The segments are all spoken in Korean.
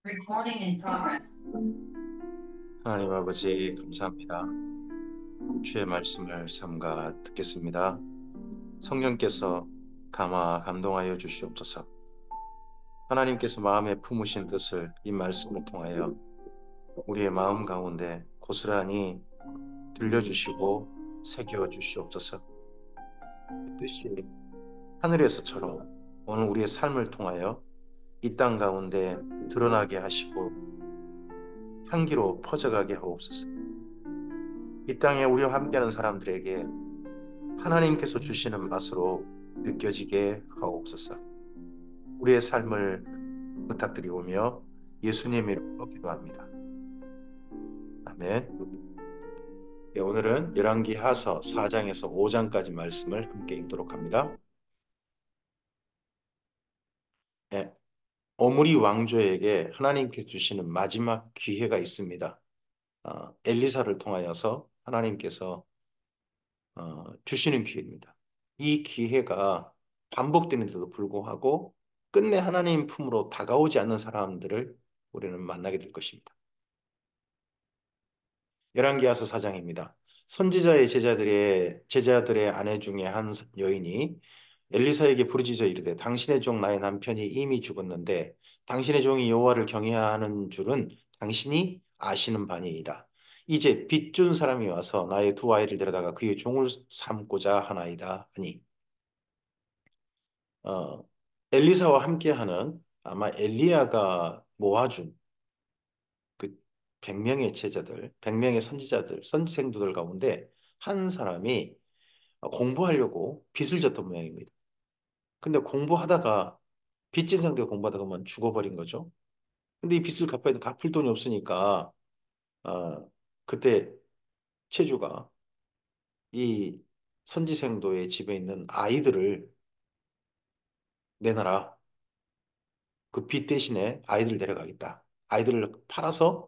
Recording in progress. 하나님 아버지 감사합니다. 주의 말씀을 삼가 듣겠습니다. 성령께서 감동하여 주시옵소서. 하나님께서 마음에 품으신 뜻을 이 말씀을 통하여 우리의 마음 가운데 고스란히 들려주시고 새겨 주시옵소서. 그 뜻이 하늘에서처럼 오늘 우리의 삶을 통하여 이 땅 가운데 드러나게 하시고 향기로 퍼져가게 하옵소서. 이 땅에 우리와 함께하는 사람들에게 하나님께서 주시는 맛으로 느껴지게 하옵소서. 우리의 삶을 부탁드리오며 예수님 이름으로 기도합니다. 아멘. 예, 오늘은 열왕기하서 4장에서 5장까지 말씀을 함께 읽도록 합니다. 예, 오므리 왕조에게 하나님께서 주시는 마지막 기회가 있습니다. 엘리사를 통하여서 하나님께서 주시는 기회입니다. 이 기회가 반복되는데도 불구하고 끝내 하나님 품으로 다가오지 않는 사람들을 우리는 만나게 될 것입니다. 열왕기하서 4장입니다. 선지자의 제자들의 아내 중에 한 여인이 엘리사에게 부르짖어 이르되 당신의 종 나의 남편이 이미 죽었는데 당신의 종이 여호와를 경외하는 줄은 당신이 아시는 바니이다. 이제 빚준 사람이 와서 나의 두 아이를 데려다가 그의 종을 삼고자 하나이다 하니 어, 엘리사와 함께하는 아마 엘리야가 모아준 그 100명의 제자들, 100명의 선지자들, 선지생도들 가운데 한 사람이 공부하려고 빚을 졌던 모양입니다. 근데 공부하다가 빚진 상태로 공부하다가 그만 죽어버린 거죠. 근데 이 빚을 갚아야 돼. 갚을 돈이 없으니까 그때 체주가 이 선지생도의 집에 있는 아이들을 내놔라. 그 빚 대신에 아이들을 데려가겠다. 아이들을 팔아서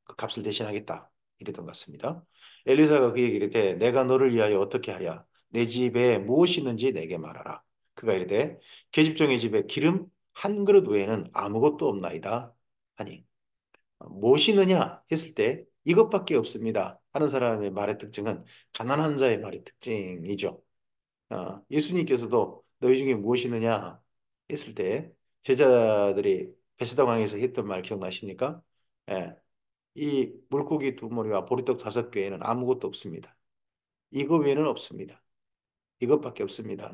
그 값을 대신하겠다. 이랬던 것 같습니다. 엘리사가 그에게 이르되 내가 너를 위하여 어떻게 하랴? 내 집에 무엇이 있는지 내게 말하라. 그가 이르되 계집종의 집에 기름 한 그릇 외에는 아무것도 없나이다. 하니 무엇이 있느냐 했을 때 이것밖에 없습니다. 하는 사람의 말의 특징은 가난한 자의 말의 특징이죠. 예수님께서도 너희 중에 무엇이 있느냐 했을 때 제자들이 베스다강에서 했던 말 기억나십니까? 예, 이 물고기 두 마리와 보리떡 다섯 개에는 아무것도 없습니다. 이거 외에는 없습니다. 이것밖에 없습니다.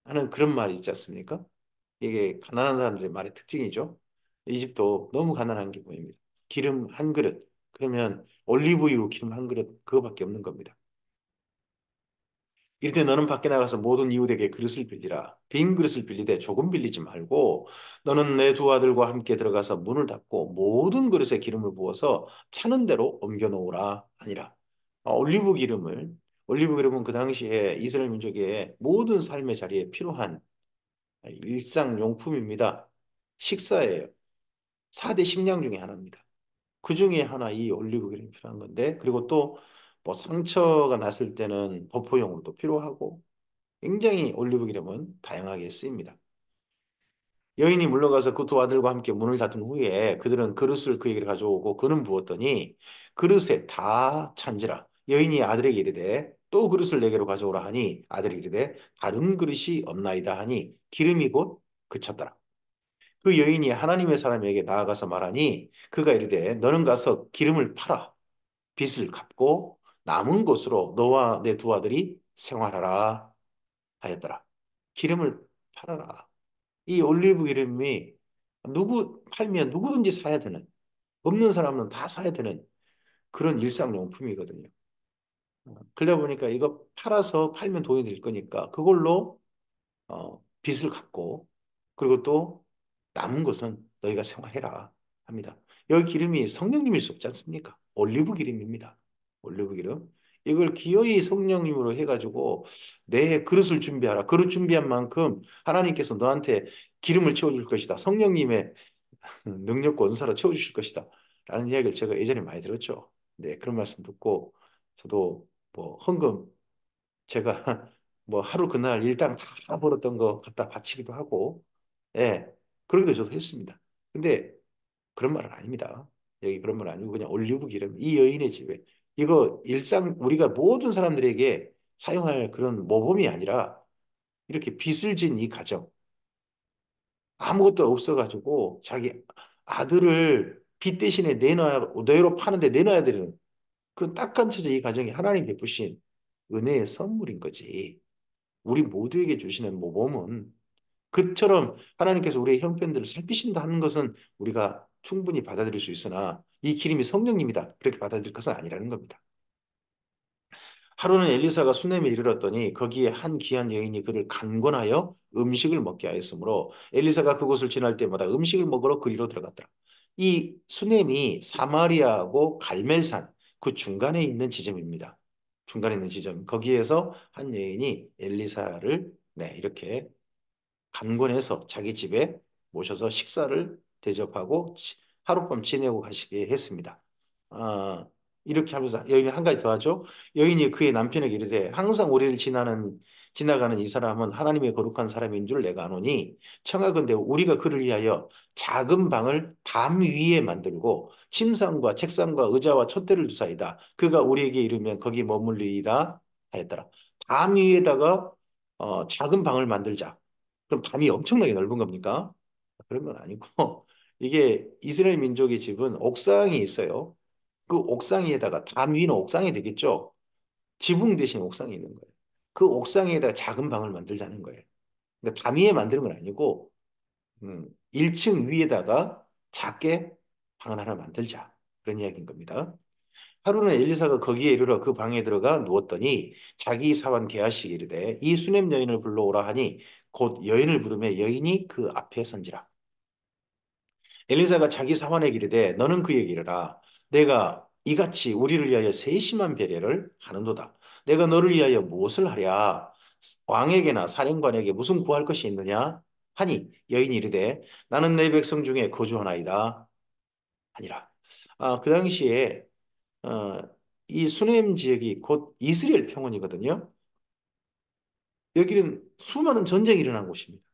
하는 그런 말이 있지 않습니까? 이게 가난한 사람들의 말의 특징이죠. 이 집도 너무 가난한 게 보입니다. 기름 한 그릇. 그러면 올리브유 기름 한 그릇 그거밖에 없는 겁니다. 이럴 때 너는 밖에 나가서 모든 이웃에게 그릇을 빌리라. 빈 그릇을 빌리되 조금 빌리지 말고 너는 내 두 아들과 함께 들어가서 문을 닫고 모든 그릇에 기름을 부어서 차는 대로 옮겨 놓으라 하니라. 올리브 기름은 그 당시에 이스라엘 민족의 모든 삶의 자리에 필요한 일상용품입니다. 식사예요. 4대 식량 중에 하나입니다. 그 중에 하나 이 올리브 기름이 필요한 건데 그리고 또 뭐 상처가 났을 때는 버퍼용으로도 필요하고 굉장히 올리브 기름은 다양하게 쓰입니다. 여인이 물러가서 그 두 아들과 함께 문을 닫은 후에 그들은 그릇을 그에게 가져오고 그는 부었더니 그릇에 다 찬지라. 여인이 아들에게 이르되 또 그릇을 내게로 가져오라 하니 아들이 이르되 다른 그릇이 없나이다 하니 기름이 곧 그쳤더라. 그 여인이 하나님의 사람에게 나아가서 말하니 그가 이르되 너는 가서 기름을 팔아 빚을 갚고 남은 것으로 너와 내 두 아들이 생활하라 하였더라. 기름을 팔아라. 이 올리브 기름이 누구 팔면 누구든지 사야 되는 없는 사람은 다 사야 되는 그런 일상용품이거든요. 그러다 보니까 이거 팔아서 팔면 돈이 될 거니까 그걸로 빚을 갚고 그리고 또 남은 것은 너희가 생활해라 합니다. 여기 기름이 성령님일 수 없지 않습니까? 올리브 기름입니다. 올리브 기름. 이걸 기어이 성령님으로 해가지고 내 그릇을 준비하라. 그릇 준비한 만큼 하나님께서 너한테 기름을 채워줄 것이다. 성령님의 능력과 은사로 채워주실 것이다. 라는 이야기를 제가 예전에 많이 들었죠. 네, 그런 말씀 듣고 저도 뭐 헌금 제가 뭐 하루 그날 일당 다 벌었던 거 갖다 바치기도 하고, 예, 그러기도 저도 했습니다. 근데 그런 말은 아닙니다. 여기 그런 말 아니고 그냥 올리브 기름. 이 여인의 집에 이거 일상 우리가 모든 사람들에게 사용할 그런 모범이 아니라 이렇게 빚을 진 이 가정 아무것도 없어가지고 자기 아들을 빚 대신에 내놔야 내로 파는데 내놔야 되는 그런 딱한 처지 이 가정이 하나님 베푸신 은혜의 선물인 거지. 우리 모두에게 주시는 모범은 그처럼 하나님께서 우리의 형편들을 살피신다 하는 것은 우리가 충분히 받아들일 수 있으나 이 기름이 성령님이다. 그렇게 받아들일 것은 아니라는 겁니다. 하루는 엘리사가 수넴에 이르렀더니 거기에 한 귀한 여인이 그를 간권하여 음식을 먹게 하였으므로 엘리사가 그곳을 지날 때마다 음식을 먹으러 그리로 들어갔더라. 이 수넴이 사마리아하고 갈멜산 그 중간에 있는 지점입니다. 중간에 있는 지점. 거기에서 한 여인이 엘리사를 이렇게 강권해서 자기 집에 모셔서 식사를 대접하고 하룻밤 지내고 가시게 했습니다. 아, 이렇게 하면서 여인이 한 가지 더 하죠. 여인이 그의 남편에게 이르되 항상 우리를 지나가는 이 사람은 하나님의 거룩한 사람인 줄 내가 아노니 청하건대 우리가 그를 위하여 작은 방을 담 위에 만들고 침상과 책상과 의자와 촛대를 두사이다. 그가 우리에게 이르면 거기 머물리이다 하였더라. 담 위에다가 작은 방을 만들자. 그럼 담이 엄청나게 넓은 겁니까? 그런 건 아니고 이게 이스라엘 민족의 집은 옥상이 있어요. 그 옥상 위에다가 담 위는 옥상이 되겠죠. 지붕 대신 옥상이 있는 거예요. 그 옥상 위에다가 작은 방을 만들자는 거예요. 그러니까 담 위에 만드는 건 아니고 1층 위에다가 작게 방을 하나 만들자. 그런 이야기인 겁니다. 하루는 엘리사가 거기에 이르러 그 방에 들어가 누웠더니 자기 사환 게하시 이르되 이 수냄 여인을 불러오라 하니 곧 여인을 부르매 여인이 그 앞에 선지라. 엘리사가 자기 사환에게 이르되 너는 그에게 이르라 내가 이같이 우리를 위하여 세심한 배려를 하는도다. 내가 너를 위하여 무엇을 하랴? 왕에게나 사령관에게 무슨 구할 것이 있느냐? 하니 여인이 이르되 나는 내 백성 중에 거주하나이다. 아니라. 그 당시에 어, 이 수네임 지역이 곧 이스라엘 평원이거든요. 여기는 수많은 전쟁이 일어난 곳입니다.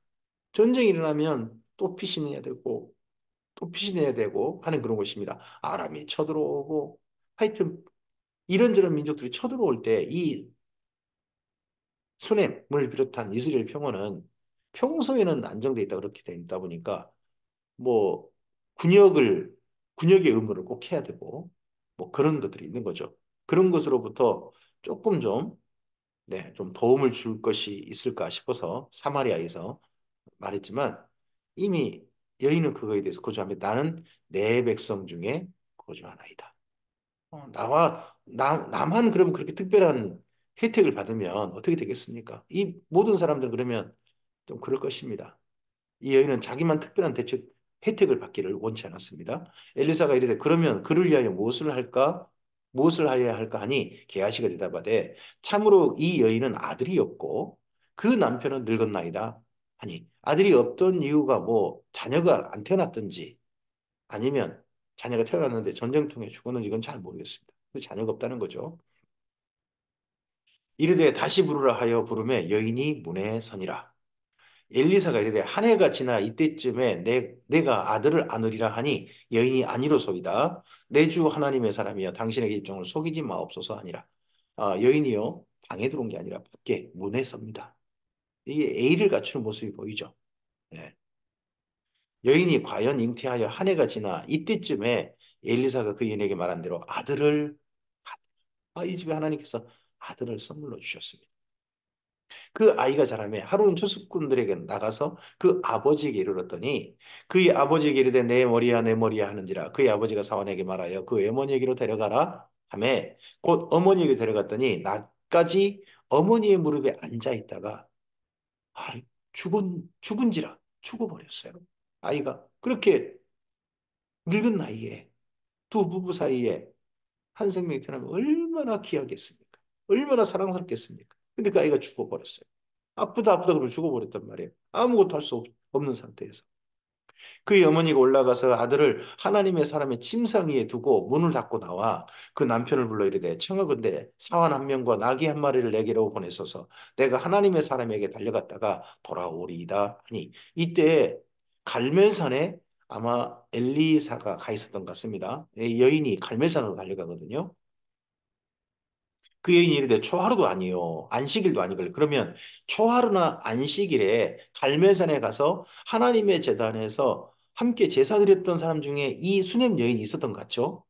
전쟁이 일어나면 또 피신해야 되고 또 피신해야 되고 하는 그런 곳입니다. 아람이 쳐들어오고 하여튼 이런저런 민족들이 쳐들어올 때 이 수넴을 비롯한 이스라엘 평원은 평소에는 안정돼 있다 그렇게 돼 있다 보니까 뭐 군역을 군역의 의무를 꼭 해야 되고 뭐 그런 것들이 있는 거죠. 그런 것으로부터 조금 좀 도움을 줄 것이 있을까 싶어서 사마리아에서 말했지만 이미 여인은 그거에 대해서 거주하며 나는 내 백성 중에 거주하나이다. 나만 그러면 그렇게 특별한 혜택을 받으면 어떻게 되겠습니까? 이 모든 사람들 그러면 좀 그럴 것입니다. 이 여인은 자기만 특별한 대책 혜택을 받기를 원치 않았습니다. 엘리사가 이르되 그러면 그를 위하여 무엇을 할까? 무엇을 하여야 할까 하니 게하시가 대답하되 참으로 이 여인은 아들이 없고 그 남편은 늙었나이다. 하니 아들이 없던 이유가 뭐 자녀가 안 태어났든지 아니면 자녀가 태어났는데 전쟁통에 죽었는지 이건 잘 모르겠습니다. 근데 자녀가 없다는 거죠. 이르되 다시 부르라 하여 부르매 여인이 문에 서니라. 엘리사가 이르되 한 해가 지나 이때쯤에 내가 아들을 안으리라 하니 여인이 아니로소이다. 내 주 하나님의 사람이여 당신에게 입장을 속이지 마옵소서 하니라. 여인이요 방에 들어온 게 아니라 밖에 문에 섭니다. 이게 A를 갖추는 모습이 보이죠. 예. 여인이 과연 잉태하여 한 해가 지나 이때쯤에 엘리사가 그 여인에게 말한 대로 이 집에 하나님께서 아들을 선물로 주셨습니다. 그 아이가 자라매 하루는 추수꾼들에게 나가서 그 아버지에게 이르렀더니 그의 아버지에게 이르되 내 머리야 내 머리야 하는지라 그의 아버지가 사환에게 말하여 그 어머니에게로 데려가라 하매 곧 어머니에게 데려갔더니 낮까지 어머니의 무릎에 앉아 있다가 아 죽은지라 죽어버렸어요. 아이가 그렇게 늙은 나이에 두 부부 사이에 한 생명이 태어나면 얼마나 귀하겠습니까? 얼마나 사랑스럽겠습니까? 근데 그 아이가 죽어버렸어요. 아프다 아프다 그러면 죽어버렸단 말이에요. 아무것도 할 수 없는 상태에서. 그의 어머니가 올라가서 아들을 하나님의 사람의 침상 위에 두고 문을 닫고 나와 그 남편을 불러 이르되 청하건대 사환 한 명과 나귀 한 마리를 내게로 보내소서 내가 하나님의 사람에게 달려갔다가 돌아오리이다 하니 이때 갈멜산에 아마 엘리사가 가 있었던 것 같습니다. 이 여인이 갈멜산으로 달려가거든요. 그 여인이 이르되 초하루도 아니요 안식일도 아니걸 그러면 초하루나 안식일에 갈멜산에 가서 하나님의 제단에서 함께 제사 드렸던 사람 중에 이 수냄 여인이 있었던 것 같죠?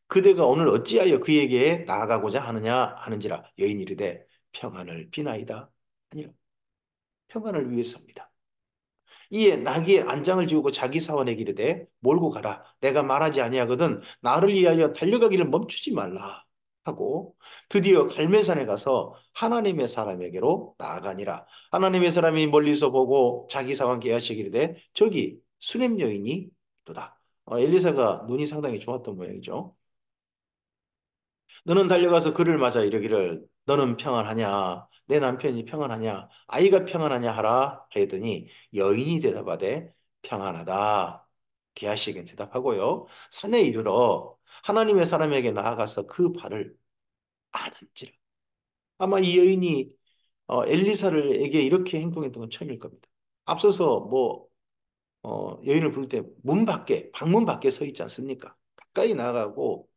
그대가 오늘 어찌하여 그에게 나아가고자 하느냐 하는지라 여인이 이르되 평안을 비나이다 아니라 평안을 위해서입니다. 이에 나귀의 안장을 지우고 자기 사원에게 이르되 몰고 가라. 내가 말하지 아니하거든 나를 위하여 달려가기를 멈추지 말라 하고 드디어 갈멜산에 가서 하나님의 사람에게로 나아가니라. 하나님의 사람이 멀리서 보고 자기 사원께 하시기를 저기 수냄 여인이 있도다. 엘리사가 눈이 상당히 좋았던 모양이죠. 너는 달려가서 그를 맞아 이르기를 너는 평안하냐 내 남편이 평안하냐 아이가 평안하냐 하라 하였더니 여인이 대답하되 평안하다 게하시에게 대답하고요 산에 이르러 하나님의 사람에게 나아가서 그 발을 아는지라. 아마 이 여인이 엘리사를에게 이렇게 행동했던 건 처음일 겁니다. 앞서서 뭐 여인을 부를 때 문 밖에 방문 밖에 서 있지 않습니까? 가까이 나가고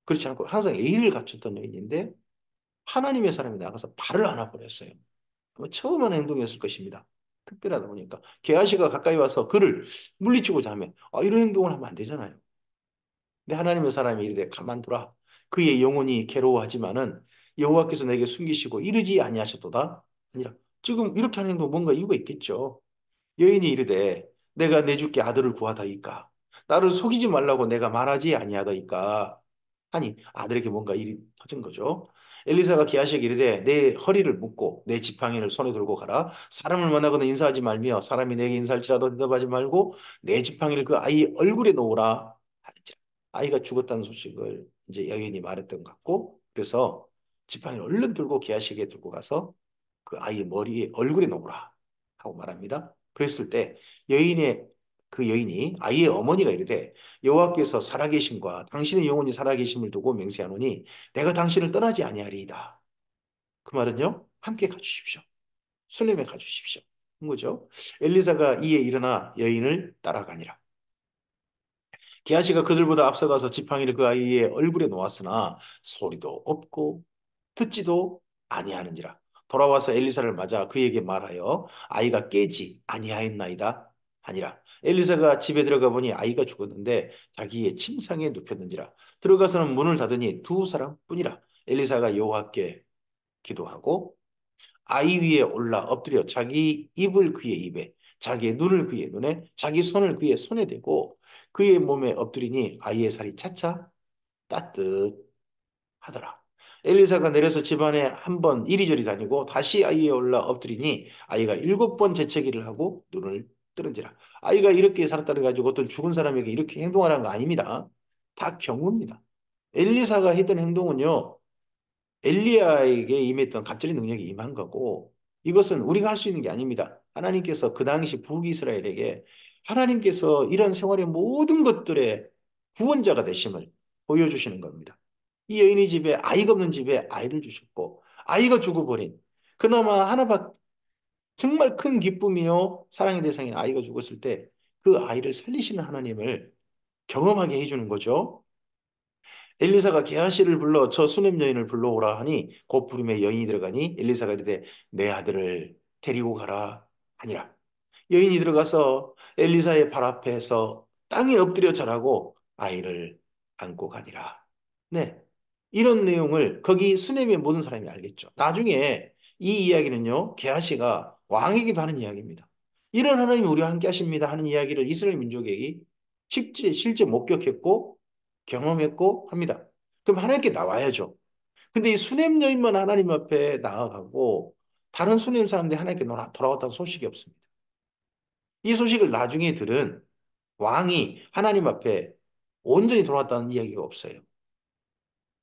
그렇지 않고 항상 예의를 갖췄던 여인인데 하나님의 사람이 나가서 발을 안아버렸어요. 아마 처음 하는 행동이었을 것입니다. 특별하다 보니까. 게하시가 가까이 와서 그를 물리치고자 하면 이런 행동을 하면 안 되잖아요. 근데 하나님의 사람이 이르되 가만두라. 그의 영혼이 괴로워하지만은 여호와께서 내게 숨기시고 이르지 아니하셨도다. 아니라 지금 이렇게 하는 행동 뭔가 이유가 있겠죠. 여인이 이르되 내가 내 주께 아들을 구하다이까 나를 속이지 말라고 내가 말하지 아니하다이까 하니 아들에게 뭔가 일이 터진 거죠. 엘리사가 기하시기 이르되 내 허리를 묶고 내 지팡이를 손에 들고 가라. 사람을 만나거나 인사하지 말며 사람이 내게 인사할지라도 대답하지 말고 내 지팡이를 그 아이 얼굴에 놓으라 하는지라. 아이가 죽었다는 소식을 이제 여인이 말했던 것 같고 그래서 지팡이를 얼른 들고 기하시게 들고 가서 그 아이의 머리에 얼굴에 놓으라 하고 말합니다. 그랬을 때 여인의 그 여인이 아이의 어머니가 이르되 여호와께서 살아계심과 당신의 영혼이 살아계심을 두고 맹세하노니 내가 당신을 떠나지 아니하리이다. 그 말은요. 함께 가주십시오. 수넴에 가주십시오. 한 거죠. 엘리사가 이에 일어나 여인을 따라가니라. 게하시가 그들보다 앞서가서 지팡이를 그 아이의 얼굴에 놓았으나 소리도 없고 듣지도 아니하는지라. 돌아와서 엘리사를 맞아 그에게 말하여 아이가 깨지 아니하였나이다 하니라. 엘리사가 집에 들어가 보니 아이가 죽었는데 자기의 침상에 눕혔는지라. 들어가서는 문을 닫으니 두 사람뿐이라. 엘리사가 여호와께 기도하고 아이 위에 올라 엎드려 자기 입을 그의 입에 자기의 눈을 그의 눈에 자기 손을 그의 손에 대고 그의 몸에 엎드리니 아이의 살이 차차 따뜻하더라. 엘리사가 내려서 집안에 한 번 이리저리 다니고 다시 아이에 올라 엎드리니 아이가 7번 재채기를 하고 눈을 뜨는지라. 아이가 이렇게 살았다는 가지고 어떤 죽은 사람에게 이렇게 행동하라는 거 아닙니다. 다 경우입니다. 엘리사가 했던 행동은요. 엘리야에게 임했던 갑절의 능력이 임한 거고 이것은 우리가 할 수 있는 게 아닙니다. 하나님께서 그 당시 북이스라엘에게 하나님께서 이런 생활의 모든 것들의 구원자가 되심을 보여주시는 겁니다. 이 여인의 집에 아이가 없는 집에 아이를 주셨고 아이가 죽어버린 그나마 하나밖 정말 큰 기쁨이요 사랑의 대상인 아이가 죽었을 때 그 아이를 살리시는 하나님을 경험하게 해주는 거죠. 엘리사가 게하시를 불러 저 수냄 여인을 불러오라 하니 곧 부름에 여인이 들어가니 엘리사가 이르되 내 아들을 데리고 가라 하니라. 여인이 들어가서 엘리사의 발 앞에서 땅에 엎드려 절하고 아이를 안고 가니라. 네. 이런 내용을 거기 수냄의 모든 사람이 알겠죠. 나중에 이 이야기는요. 게하시가 왕이기도 하는 이야기입니다. 이런 하나님이 우리와 함께 하십니다 하는 이야기를 이스라엘 민족에게 실제 목격했고 경험했고 합니다. 그럼 하나님께 나와야죠. 근데 이 수냄 여인만 하나님 앞에 나아가고 다른 수냄 사람들이 하나님께 돌아왔다는 소식이 없습니다. 이 소식을 나중에 들은 왕이 하나님 앞에 온전히 돌아왔다는 이야기가 없어요.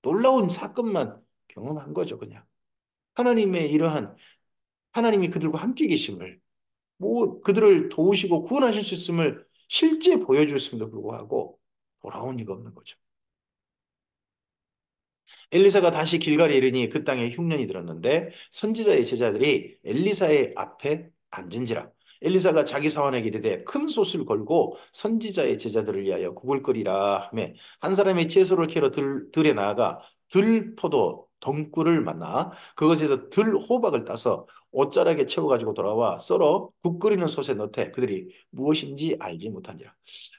놀라운 사건만 경험한 거죠, 그냥. 하나님의 이러한 하나님이 그들과 함께 계심을 뭐 그들을 도우시고 구원하실 수 있음을 실제 보여주었음에도 불구하고 돌아온 이가 없는 거죠. 엘리사가 다시 길갈에 이르니 그 땅에 흉년이 들었는데 선지자의 제자들이 엘리사의 앞에 앉은지라. 엘리사가 자기 사환에게 이르되 큰 솥을 걸고 선지자의 제자들을 위하여 국을 끓이라 하며 한 사람이 채소를 캐러 들에 나아가 들포도 덩굴을 만나 그것에서 들호박을 따서 옷자락에 채워가지고 돌아와 썰어 국 끓이는 솥에 넣되 그들이 무엇인지 알지 못한지라.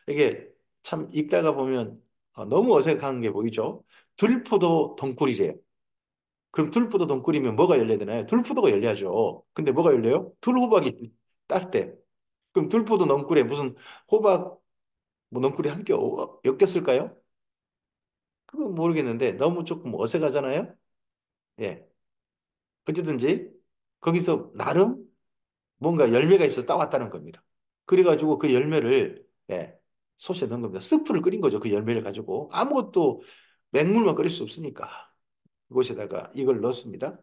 이게 참 읽다가 보면 너무 어색한 게 보이죠. 들포도 덩굴이래요. 그럼 들포도 덩굴이면 뭐가 열려야 되나요? 들포도가 열려야죠. 근데 뭐가 열려요? 들호박이 딸 때. 그럼 들포도 넝쿨에 무슨 호박 뭐 넝쿨이 함께 엮였을까요? 그건 모르겠는데 너무 조금 어색하잖아요. 예. 어쨌든지 거기서 나름 뭔가 열매가 있어서 따왔다는 겁니다. 그래가지고 그 열매를 예, 솥에 넣은 겁니다. 스프를 끓인 거죠. 그 열매를 가지고 아무것도 맹물만 끓일 수 없으니까 그곳에다가 이걸 넣습니다.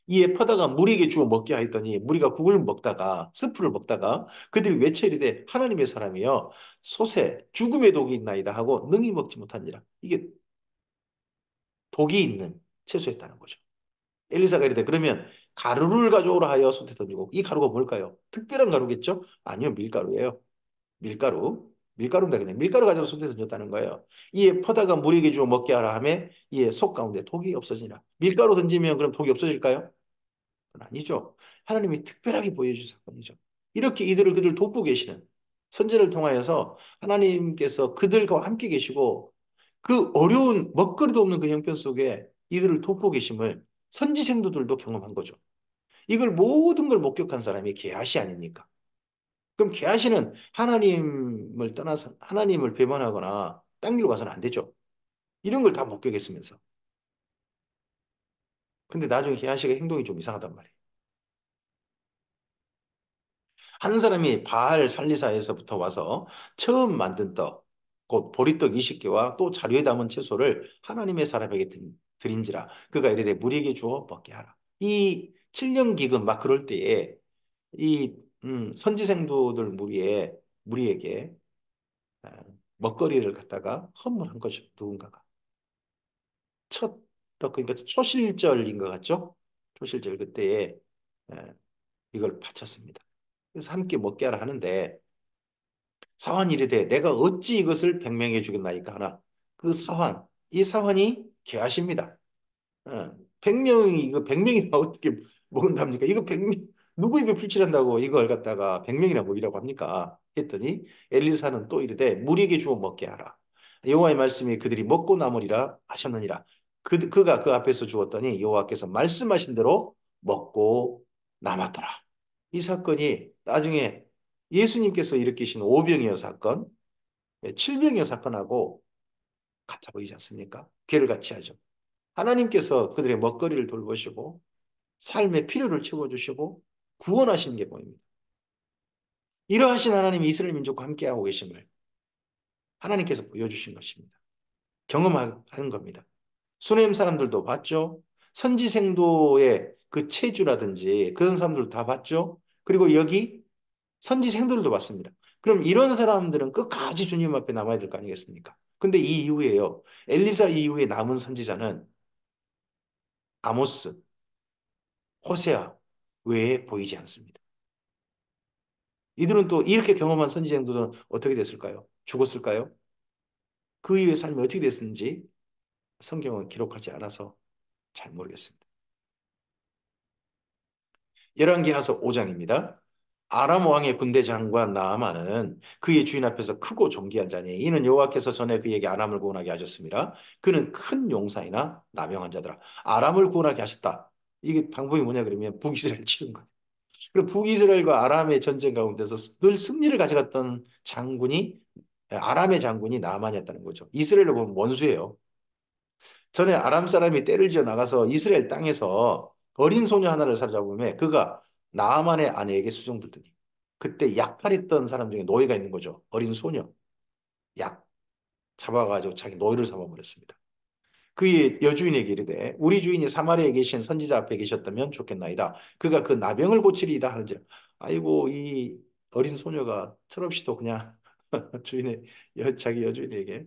이에 퍼다가 무리에게 주어 먹게 하였더니 무리가 국을 먹다가 스프를 먹다가 그들이 외쳐 이르되 하나님의 사람이여 솥에 죽음의 독이 있나이다 하고 능히 먹지 못하니라. 이게 독이 있는 채소였다는 거죠. 엘리사가 이르되 그러면 가루를 가져오라 하여 솥에 던지고 이 가루가 뭘까요? 특별한 가루겠죠? 아니요, 밀가루예요. 밀가루. 밀가루인데 그냥 밀가루 가지고 솥에 던졌다는 거예요. 이에 퍼다가 무리에게 주어 먹게 하라 하며 이에 속 가운데 독이 없어지니라. 밀가루 던지면 그럼 독이 없어질까요? 그건 아니죠. 하나님이 특별하게 보여주신 사건이죠. 이렇게 그들 돕고 계시는 선제를 통하여서 하나님께서 그들과 함께 계시고 그 어려운 먹거리도 없는 그 형편 속에 이들을 돕고 계심을 선지 생도들도 경험한 거죠. 이걸 모든 걸 목격한 사람이 게하시 아닙니까? 그럼 게하시는 하나님을 떠나서 하나님을 배반하거나 딴 길로 가서는 안 되죠. 이런 걸 다 목격했으면서. 근데 나중에 게하시가 행동이 좀 이상하단 말이에요. 한 사람이 바알 살리사에서부터 와서 처음 만든 떡, 곧 보리떡 20개와 또 자루에 담은 채소를 하나님의 사람에게 드린지라 그가 이르되 무리에게 주어 먹게 하라. 이 7년 기근 막 그럴 때에 이 선지생도들 무리에게 아, 먹거리를 갖다가 헌물한 거죠. 누군가가. 첫 떡, 그러니까 초실절인 것 같죠? 초실절 그때에 이걸 바쳤습니다. 그래서 함께 먹게 하라 하는데 사환이 이르되 내가 어찌 이것을 백명해 주겠나이까 하나 그 사환 이 사환이 개하십니다. 100명이 이거 100명이나 어떻게 먹은답니까? 이거 100명 누구 입에 풀칠한다고 이걸 갖다가 100명이나 먹이라고 합니까? 했더니 엘리사는 또 이르되 무리에게 주어 먹게 하라. 여호와의 말씀이 그들이 먹고 남으리라 하셨느니라. 그가 그 앞에서 주었더니 여호와께서 말씀하신 대로 먹고 남았더라. 이 사건이 나중에 예수님께서 일으키신 오병이어 사건, 칠병이어 사건하고 같아 보이지 않습니까? 괴를 같이 하죠. 하나님께서 그들의 먹거리를 돌보시고 삶의 필요를 채워주시고 구원하시는 게 보입니다. 이러하신 하나님이 이스라엘 민족과 함께하고 계심을 하나님께서 보여주신 것입니다. 경험하는 겁니다. 수네임 사람들도 봤죠. 선지생도의 그 체주라든지 그런 사람들 다 봤죠. 그리고 여기 선지생들도 봤습니다. 그럼 이런 사람들은 끝까지 주님 앞에 남아야 될 거 아니겠습니까? 근데 이 이후에요. 엘리사 이후에 남은 선지자는 아모스, 호세아 외에 보이지 않습니다. 이들은 또 이렇게 경험한 선지자들은 어떻게 됐을까요? 죽었을까요? 그 이후의 삶이 어떻게 됐는지 성경은 기록하지 않아서 잘 모르겠습니다. 열왕기하서 5장입니다. 아람 왕의 군대 장관 나아만은 그의 주인 앞에서 크고 존귀한 자니 이는 여호와께서 전에 그에게 아람을 구원하게 하셨습니다. 그는 큰 용사이나 나병한 자더라. 아람을 구원하게 하셨다. 이게 방법이 뭐냐 그러면 북이스라엘 치는 거예요. 그리고 북이스라엘과 아람의 전쟁 가운데서 늘 승리를 가져갔던 장군이 아람의 장군이 나아만이었다는 거죠. 이스라엘로 보면 원수예요. 전에 아람 사람이 때를 지어 나가서 이스라엘 땅에서 어린 소녀 하나를 사로잡으며 그가 나아만의 아내에게 수종들더니 그때 약탈했던 사람 중에 노예가 있는 거죠. 어린 소녀. 약 잡아가지고 자기 노예를 삼아버렸습니다. 그의 여주인에게 이르되 우리 주인이 사마리아에 계신 선지자 앞에 계셨다면 좋겠나이다. 그가 그 나병을 고치리이다 하는지라. 아이고 이 어린 소녀가 철없이도 그냥 주인의 자기 여주인에게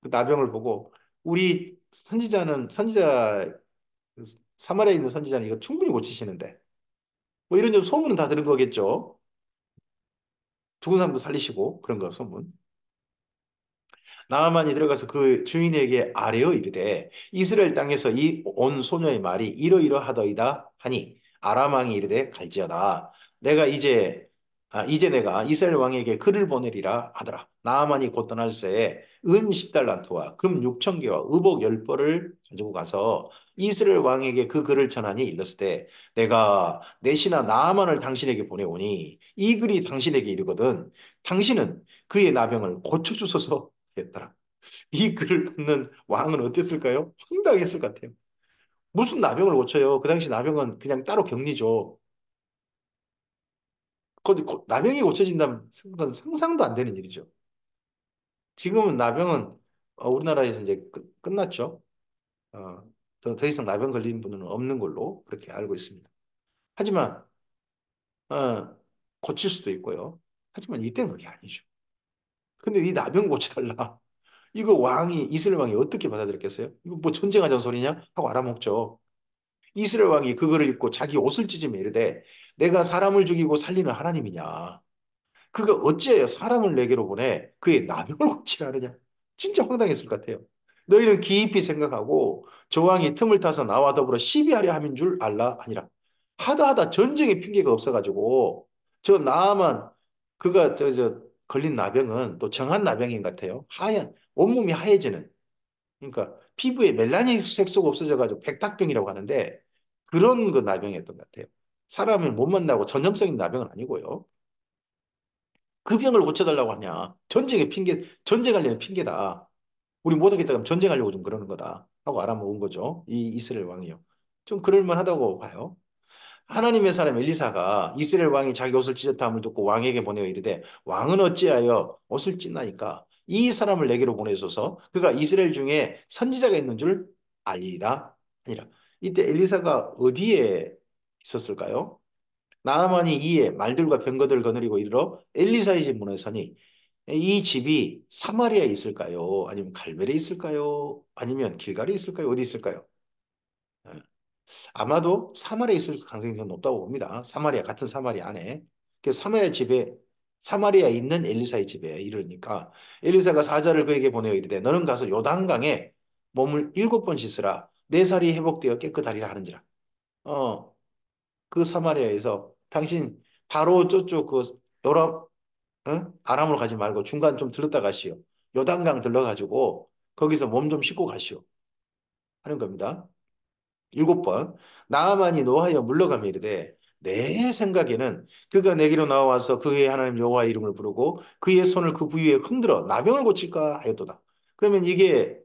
그 나병을 보고 우리 선지자 사마리아에 있는 선지자는 이거 충분히 고치시는데 뭐 이런 좀 소문은 다 들은 거겠죠. 죽은 사람도 살리시고 그런 거 소문. 나아만이 들어가서 그 주인에게 아뢰어 이르되 이스라엘 땅에서 이 온 소녀의 말이 이러이러하더이다 하니 아람 왕이 이르되 갈지어다 내가 이제 내가 이스라엘 왕에게 글을 보내리라 하더라. 나아만이 곧 떠날 새에 은 10달란트와 금 6천 개와 의복 10벌을 가지고 가서 이스라엘 왕에게 그 글을 전하니 일렀으되 내가 내 신하 나아만을 당신에게 보내오니 이 글이 당신에게 이르거든 당신은 그의 나병을 고쳐주소서 했더라. 이 글을 받는 왕은 어땠을까요? 황당했을 것 같아요. 무슨 나병을 고쳐요? 그 당시 나병은 그냥 따로 격리죠. 나병이 고쳐진다는 건 상상도 안 되는 일이죠. 지금은 나병은 우리나라에서 이제 끝났죠. 어, 더 이상 나병 걸린 분은 없는 걸로 그렇게 알고 있습니다. 하지만 어, 고칠 수도 있고요. 하지만 이때는 그게 아니죠. 근데 이 나병 고쳐달라. 이거 이스라엘 왕이 어떻게 받아들였겠어요? 이거 뭐 전쟁하자는 소리냐? 하고 알아먹죠. 이스라엘 왕이 그거를 입고 자기 옷을 찢으며 이르되 내가 사람을 죽이고 살리는 하나님이냐? 그가 어찌하여 사람을 내게로 보내 그의 나병을 고치라 하느냐? 진짜 황당했을 것 같아요. 너희는 깊이 생각하고 저 왕이 틈을 타서 나와 더불어 시비하려 함인 줄 알라 아니라 하다 전쟁의 핑계가 없어가지고 저 나아만 그가 저 걸린 나병은 또 정한 나병인 것 같아요. 하얀 온몸이 하얘지는 그러니까 피부에 멜라닌 색소가 없어져가지고 백탁병이라고 하는데 그런 그 나병이었던 것 같아요. 사람을 못 만나고 전염성인 나병은 아니고요. 그 병을 고쳐달라고 하냐. 전쟁하려는 핑계다. 우리 못하겠다 그러면 전쟁하려고 좀 그러는 거다. 하고 알아먹은 거죠. 이 이스라엘 왕이요. 좀 그럴 만하다고 봐요. 하나님의 사람 엘리사가 이스라엘 왕이 자기 옷을 찢었다함을 듣고 왕에게 보내어 이르되 왕은 어찌하여 옷을 찢나이까 이 사람을 내게로 보내소서 그가 이스라엘 중에 선지자가 있는 줄 알리이다 아니라 이때 엘리사가 어디에 있었을까요? 나아만이 이에 말들과 병거들을 거느리고 이르러 엘리사의 집 문에 서니 이 집이 사마리아에 있을까요? 아니면 갈멜에 있을까요? 아니면 길갈에 있을까요? 어디 있을까요? 예. 아마도 사마리아에 있을 가능성이 더 높다고 봅니다. 사마리아 같은 사마리아 안에. 그래서 사마리아에 있는 엘리사의 집에 이르니까 엘리사가 사자를 그에게 보내어 이르되 너는 가서 요단강에 몸을 7번 씻으라 내 살이 회복되어 깨끗하리라 하는지라. 어, 그 사마리아에서 당신 바로 저쪽 그 요람 아람으로 가지 말고 중간 좀 들렀다 가시오. 요단강 들러가지고 거기서 몸 좀 씻고 가시오. 하는 겁니다. 7번. 나아만이 노하여 물러가며 이르되 내 생각에는 그가 내게로 나와서 그의 하나님 여호와의 이름을 부르고 그의 손을 그 부위에 흔들어 나병을 고칠까 하였도다. 그러면 이게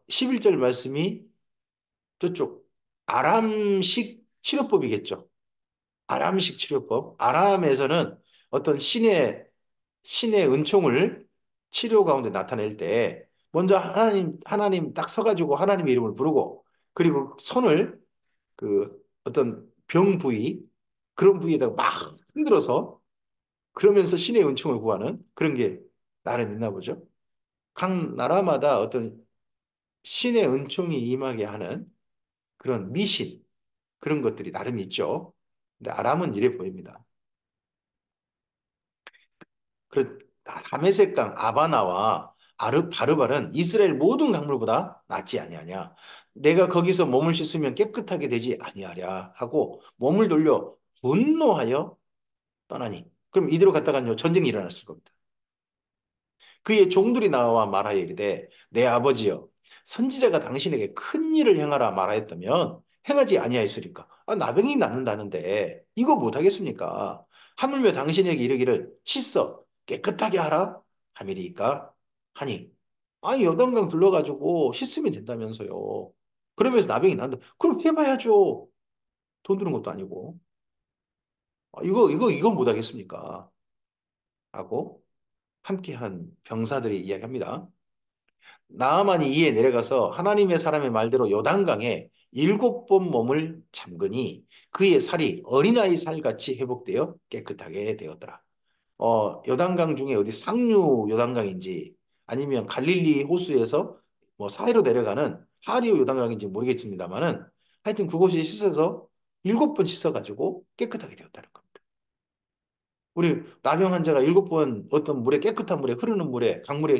11절 말씀이 저쪽 아람식 치료법이겠죠. 아람식 치료법. 아람에서는 어떤 신의 은총을 치료 가운데 나타낼 때 먼저 하나님 딱 서가지고 하나님의 이름을 부르고 그리고 손을 그 어떤 병 부위 그런 부위에다가 막 흔들어서 그러면서 신의 은총을 구하는 그런 게 나름 있나 보죠. 각 나라마다 어떤 신의 은총이 임하게 하는 그런 미신 그런 것들이 나름 있죠. 근데 아람은 이래 보입니다. 그 다메섹강 아바나와 바르발은 이스라엘 모든 강물보다 낫지 아니하냐. 내가 거기서 몸을 씻으면 깨끗하게 되지 아니하랴 하고 몸을 돌려 분노하여 떠나니. 그럼 이대로 갔다가요 전쟁이 일어났을 겁니다. 그의 종들이 나와 말하여 이르되 내 아버지여 선지자가 당신에게 큰 일을 행하라 말하였다면 행하지 아니하였으리까 나병이 낫는다는데 이거 못하겠습니까? 하물며 당신에게 이르기를 씻어 깨끗하게 하라 하미리까 하니 아니 여단강 둘러가지고 씻으면 된다면서요. 그러면서 나병이 난다. 그럼 해봐야죠. 돈 드는 것도 아니고 이건 못하겠습니까? 하고 함께한 병사들이 이야기합니다. 나아만이 이에 내려가서 하나님의 사람의 말대로 요단강에 7번 몸을 잠그니 그의 살이 어린아이 살같이 회복되어 깨끗하게 되었더라. 요단강 중에 어디 상류 요단강인지 아니면 갈릴리 호수에서 뭐 사이로 내려가는 하리오 요단강인지 모르겠습니다만은 하여튼 그곳이 씻어서 7번 씻어가지고 깨끗하게 되었다는 겁니다. 우리 나병 환자가 7번 어떤 물에 깨끗한 물에 흐르는 물에 강물에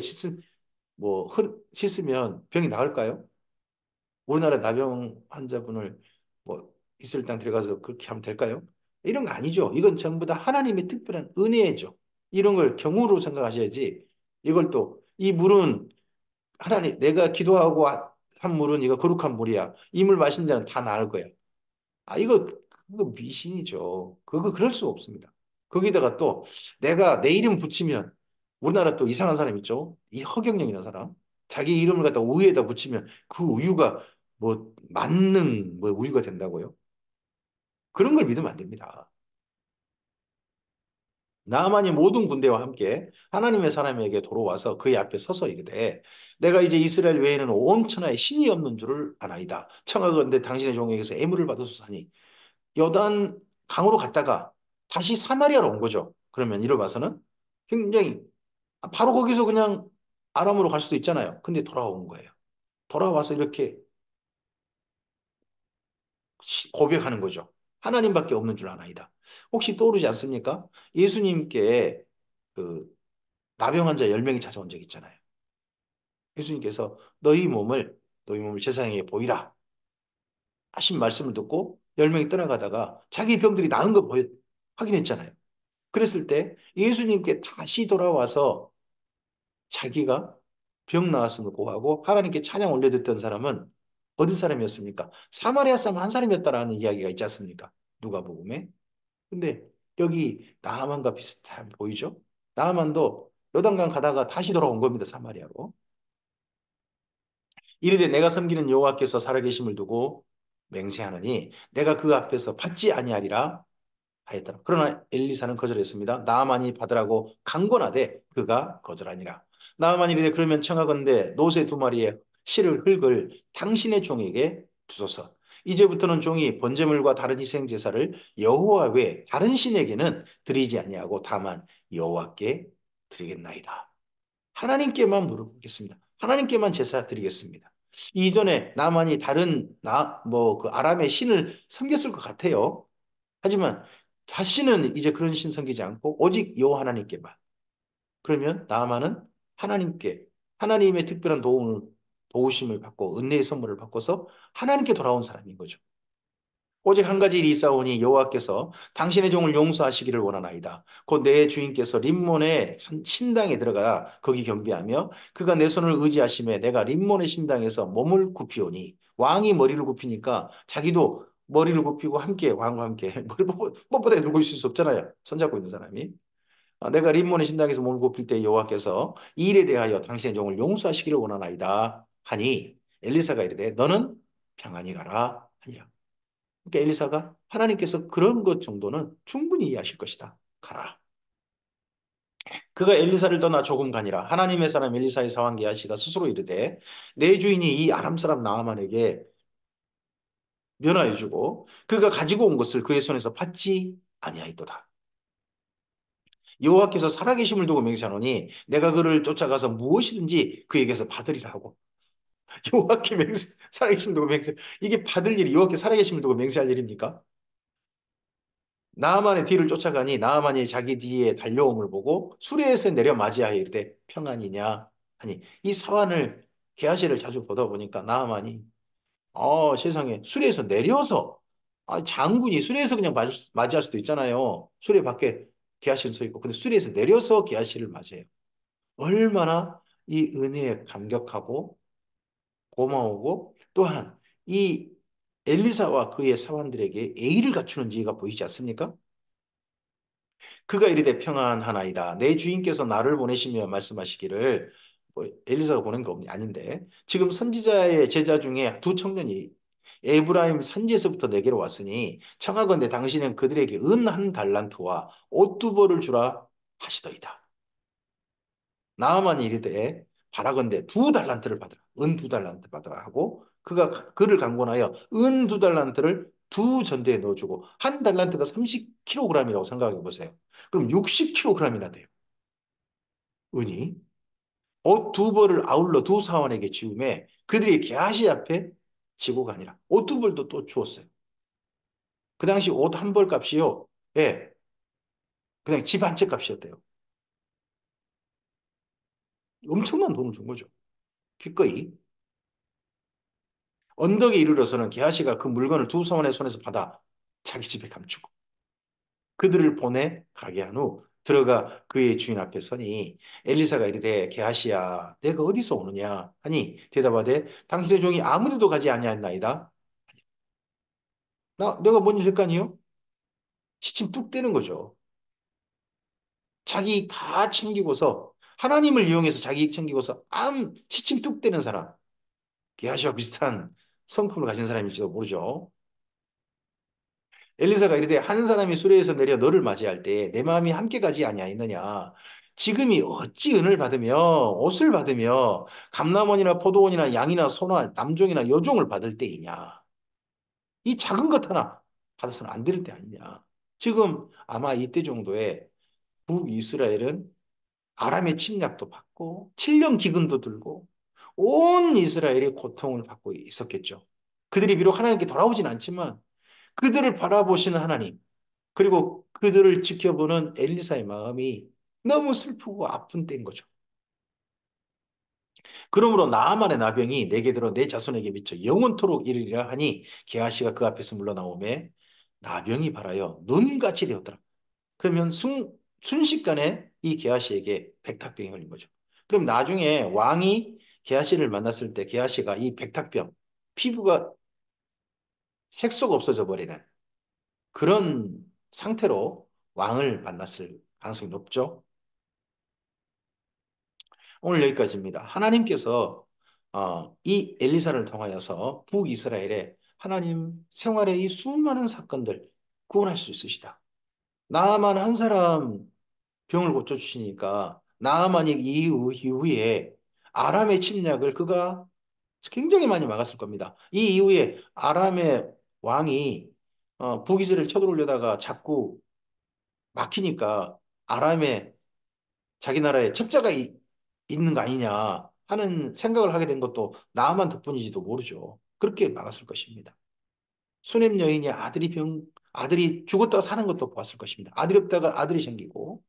씻으면 병이 나을까요? 우리나라 나병 환자분을 뭐 있을 때 데려가서 그렇게 하면 될까요? 이런 거 아니죠. 이건 전부 다 하나님의 특별한 은혜죠. 이런 걸 경우로 생각하셔야지. 이걸 또 이 물은 하나님 내가 기도하고 한 물은 이거 거룩한 물이야. 이 물 마신 자는 다 나을 거야. 아, 그거 미신이죠. 그거 그럴 수 없습니다. 거기다가 또 내가 내 이름 붙이면 우리나라 또 이상한 사람 있죠? 이 허경영이라는 사람. 자기 이름을 갖다 우유에다 붙이면 그 우유가 뭐 맞는 뭐 우유가 된다고요? 그런 걸 믿으면 안 됩니다. 나만이 모든 군대와 함께 하나님의 사람에게 돌아와서 그의 앞에 서서 이르되 내가 이제 이스라엘 외에는 온 천하에 신이 없는 줄을 아나이다. 청하건대 당신의 종에게서 애물을 받으소서하니 여단 강으로 갔다가 다시 사마리아로 온 거죠. 그러면 이를 봐서는 굉장히 바로 거기서 그냥 아람으로 갈 수도 있잖아요. 근데 돌아온 거예요. 돌아와서 이렇게 고백하는 거죠. 하나님밖에 없는 줄 아나이다. 혹시 떠오르지 않습니까? 예수님께 그 나병 환자 10명이 찾아온 적 있잖아요. 예수님께서 너희 몸을 제사장에게 보이라 하신 말씀을 듣고 10명이 떠나가다가 자기 병들이 나은 거 확인했잖아요. 그랬을 때 예수님께 다시 돌아와서 자기가 병 나았음을 고하고 하나님께 찬양 올려드렸던 사람은 어디 사람이었습니까? 사마리아 사람 한 사람이었다라는 이야기가 있지 않습니까? 누가복음에. 근데 여기 나아만과 비슷한 보이죠? 나아만도 요단강 가다가 다시 돌아온 겁니다. 사마리아로. 이르되 내가 섬기는 여호와께서 살아계심을 두고 맹세하느니 내가 그 앞에서 받지 아니하리라 하였더라. 그러나 엘리사는 거절했습니다. 나아만이 받으라고 강권하되 그가 거절하니라. 나아만이 이르되 그러면 청하건대 노새 2마리의 실을 흙을 당신의 종에게 주소서. 이제부터는 종이 번제물과 다른 희생 제사를 여호와 외 다른 신에게는 드리지 아니하고 다만 여호와께 드리겠나이다. 하나님께만 물어보겠습니다. 하나님께만 제사 드리겠습니다. 이전에 나만이 다른 그 아람의 신을 섬겼을 것 같아요. 하지만 다시는 이제 그런 신 섬기지 않고 오직 여호와 하나님께만. 그러면 나아만은 하나님께 하나님의 특별한 도우심을 받고 은혜의 선물을 받고서 하나님께 돌아온 사람인 거죠. 오직 한 가지 일이 있사오니 여호와께서 당신의 종을 용서하시기를 원하나이다. 곧 내 주인께서 림몬의 신당에 들어가 거기 경배하며 그가 내 손을 의지하심에 내가 림몬의 신당에서 몸을 굽히오니 왕이 머리를 굽히니까 자기도 머리를 굽히고 함께 왕과 함께 머리 뻣뻣하게 누고 있을 수 없잖아요. 손잡고 있는 사람이. 내가 림몬의 신당에서 몸을 굽힐 때 여호와께서 이 일에 대하여 당신의 종을 용서하시기를 원하나이다 하니 엘리사가 이르되 너는 평안히 가라 하니라. 그러니까 엘리사가 하나님께서 그런 것 정도는 충분히 이해하실 것이다. 가라. 그가 엘리사를 떠나 조금 가니라. 하나님의 사람 엘리사의 사환 게하시가 스스로 이르되 내 주인이 이 아람 사람 나아만에게 면하여 주고 그가 가지고 온 것을 그의 손에서 받지 아니하였도다. 여호와께서 살아계심을 두고 맹세하노니 내가 그를 쫓아가서 무엇이든지 그에게서 받으리라 하고 여호와께 살아계심을 두고 맹세 이게 받을 일이 여호와께 살아계심을 두고 맹세할 일입니까? 나아만의 뒤를 쫓아가니 나아만이 자기 뒤에 달려옴을 보고 수레에서 내려 맞이하여 이르되 평안이냐 하니 이 사환을 게하시를 자주 보다 보니까 나아만이 세상에 수레에서 내려서 장군이 수레에서 그냥 맞이할 수도 있잖아요. 수레 밖에 게하시는 서 있고 근데 수레에서 내려서 게하시를 맞이해요. 얼마나 이 은혜에 감격하고 고마우고 또한 이 엘리사와 그의 사환들에게 예의를 갖추는 지혜가 보이지 않습니까? 그가 이르되 평안하나이다. 내 주인께서 나를 보내시며 말씀하시기를 뭐 엘리사가 보낸 거 아닌데 지금 선지자의 제자 중에 두 청년이 에브라임 산지에서부터 내게로 왔으니 청하건대 당신은 그들에게 은 1달란트와 옷 2벌을 주라 하시더이다. 나아만이 이르되 바라건대 2달란트를 받으라. 은 2달란트 받으라 하고 그가 그를 강권하여 은 2달란트를 두 전대에 넣어주고 1달란트가 30kg이라고 생각해 보세요. 그럼 60kg이나 돼요. 은이. 옷 2벌을 아울러 두 사원에게 지우매 그들이 게하시 앞에 지고 가니라. 옷 2벌도 또 주었어요. 그 당시 옷 한 벌 값이요. 예, 그냥 집 한 채 값이었대요. 엄청난 돈을 준 거죠. 기꺼이. 언덕에 이르러서는 게하시가 그 물건을 두 사람의 손에서 받아 자기 집에 감추고 그들을 보내 가게 한 후 들어가 그의 주인 앞에 서니 엘리사가 이르되 게하시야 내가 어디서 오느냐 하니 대답하되 당신의 종이 아무데도 가지 아니하였나이다. 내가 뭔 일 했까니요? 시침 뚝 떼는 거죠. 자기 이익 다 챙기고서 하나님을 이용해서 자기 이익 챙기고서 시침 뚝 떼는 사람 게하시와 비슷한 성품을 가진 사람일지도 모르죠. 엘리사가 이르되 한 사람이 수레에서 내려 너를 맞이할 때 내 마음이 함께 가지 아니하였느냐. 지금이 어찌 은을 받으며 옷을 받으며 감남원이나 포도원이나 양이나 소나 남종이나 여종을 받을 때이냐. 이 작은 것 하나 받아서는 안 될 때 아니냐. 지금 아마 이때 정도에 북이스라엘은 아람의 침략도 받고 7년 기근도 들고 온 이스라엘이 고통을 받고 있었겠죠. 그들이 비록 하나님께 돌아오진 않지만 그들을 바라보시는 하나님, 그리고 그들을 지켜보는 엘리사의 마음이 너무 슬프고 아픈 때인 거죠. 그러므로 나아만의 나병이 내게 들어 내 자손에게 미쳐 영원토록 이르리라 하니 게하시가 그 앞에서 물러나오매 나병이 발하여 눈같이 되었더라. 그러면 순식간에 이 게하시에게 백탁병이 걸린 거죠. 그럼 나중에 왕이 게하시를 만났을 때 게하시가 이 백탁병, 피부가 색소가 없어져 버리는 그런 상태로 왕을 만났을 가능성이 높죠. 오늘 여기까지입니다. 하나님께서 이 엘리사를 통하여서 북이스라엘의 하나님 생활의 이 수많은 사건들 구원할 수 있으시다. 나만 한 사람 병을 고쳐주시니까 나만이 이후에 아람의 침략을 그가 굉장히 많이 막았을 겁니다. 이 이후에 아람의 왕이 북이스라엘 쳐들어오려다가 자꾸 막히니까 아람의 자기 나라에 첩자가 있는 거 아니냐 하는 생각을 하게 된 것도 나만 덕분인지도 모르죠. 그렇게 막았을 것입니다. 수냄 여인이 아들이 죽었다가 사는 것도 보았을 것입니다. 아들이 없다가 아들이 생기고,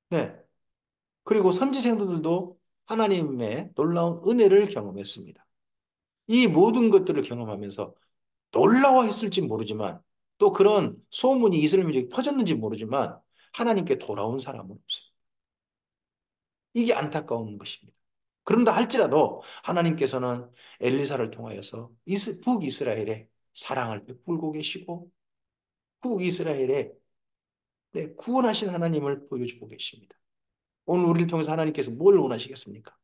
네. 그리고 선지생들도 하나님의 놀라운 은혜를 경험했습니다. 이 모든 것들을 경험하면서 놀라워했을지 모르지만 또 그런 소문이 이스라엘 민족에 퍼졌는지 모르지만 하나님께 돌아온 사람은 없습니다. 이게 안타까운 것입니다. 그런다 할지라도 하나님께서는 엘리사를 통하여서 북이스라엘에 사랑을 베풀고 계시고 북이스라엘에 구원하신 하나님을 보여주고 계십니다. 오늘 우리를 통해서 하나님께서 뭘 원하시겠습니까?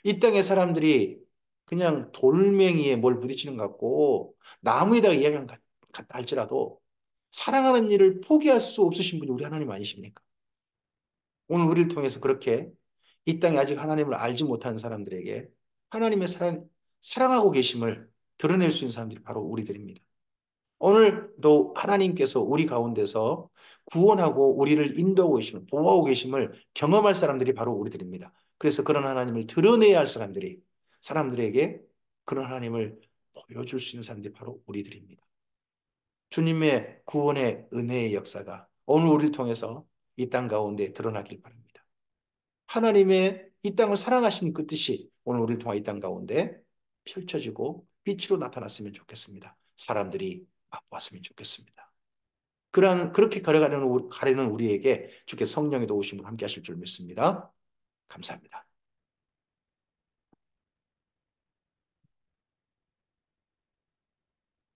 이 땅의 사람들이 그냥 돌멩이에 뭘 부딪히는 것 같고 나무에다가 이야기한 것 같다 할지라도 사랑하는 일을 포기할 수 없으신 분이 우리 하나님 아니십니까? 오늘 우리를 통해서 그렇게 이 땅에 아직 하나님을 알지 못하는 사람들에게 하나님의 사랑하고 계심을 드러낼 수 있는 사람들이 바로 우리들입니다. 오늘도 하나님께서 우리 가운데서 구원하고 우리를 인도하고 계심을, 보호하고 계심을 경험할 사람들이 바로 우리들입니다. 그래서 그런 하나님을 드러내야 할 사람들에게 그런 하나님을 보여줄 수 있는 사람들이 바로 우리들입니다. 주님의 구원의 은혜의 역사가 오늘 우리를 통해서 이 땅 가운데 드러나길 바랍니다. 하나님의 이 땅을 사랑하신 그 뜻이 오늘 우리를 통한 이 땅 가운데 펼쳐지고 빛으로 나타났으면 좋겠습니다. 사람들이 맛보았으면 좋겠습니다. 그렇게 가려가는 우리에게 주께 성령의 도우심을 함께 하실 줄 믿습니다. 감사합니다.